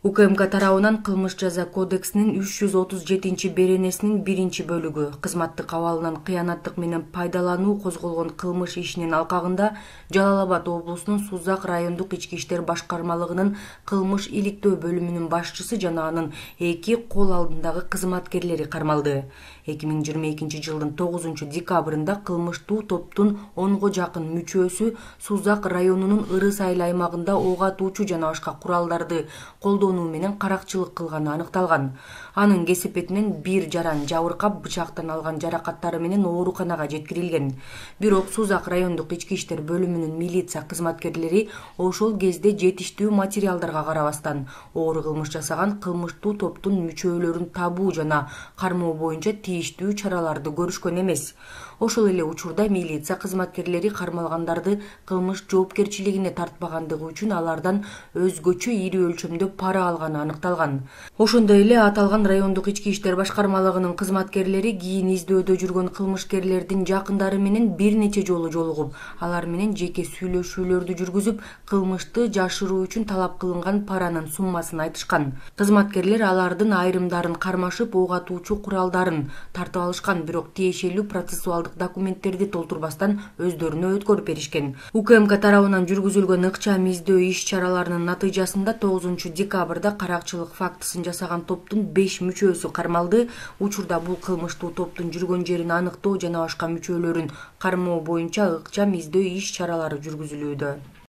УКМК тарабынан кылмыш жаза кодексинин 337 беренесинин 1-бөлүгү кызматтык абалынан кыянаттык менен пайдалануу козголгон кылмыш ишинин алкагында Жалал Абад облусунун Сузак райондук ички иштер башкармалыгынын кылмыш иликтөө бөлүмүнүн башчысы жана анын 2 кол алдындагы кызматкерлери кармалды. 2022 жылдын 9 декабрында кылмыштуу топтун 10го жакын мүчөсү Сузак районунун Ырыс айыл аймагында ок атуучу жана башка куралдарды колдонуу менен каракчылык кылганы аныкталган. Анын кесепетинен бир жаран жабыркап, бычактан алган жаракаттары менен ооруканага жеткирилген. Бирок Сузак райондук ички иштер бөлүмүнүн милиция кызматкерлери ошол кезде жетиштүү материалдарга карабастан оор кылмыш жасаган кылмыштуу топтун мүчөлөрүн табуу жана кармоо боюнча тийиштүү чараларды көрүшкөн эмес. Ошол эле учурда милиция кызматкерлери кармалгандарды кылмыш жоопкерчилигине тартпагандыгы үчүн алардан өзгөчө ири өлчөмдө пара алганы аныкталган. Ошондой эле аталган райондук ички иштер башкармалыгынын кызматкерлери кийин издөөдө жүргөн кылмышкерлердин жакындары менен бир нече жолу жолугуп, алар менен жеке сүйлөшүүлөрдү жүргүзүп, кылмышты жашыруу үчүн талап кылынган паранын суммасын айтышкан. Кызматкерлер алардын айрымдарын кармашып, ок атуучу куралдарын тартып алышкан, бирок тиешелүү процессуалдык документтерди толтурбастан өздөрүнө өткөрүп беришкен. УКМК тарабынан жүргүзүлгөн ыкчам издөө иш-чараларынын натыйжасында 9 декабрда каракчылык фактысын жасаган топтун 5 мүчөсү кармалды. Учурда бул кылмыштуу топтун жүргөн жерин аныктоо жана башка мүчөлөрүн кармоо боюнча ыкчам издөө иш-чаралары жүргүзүлүүдө.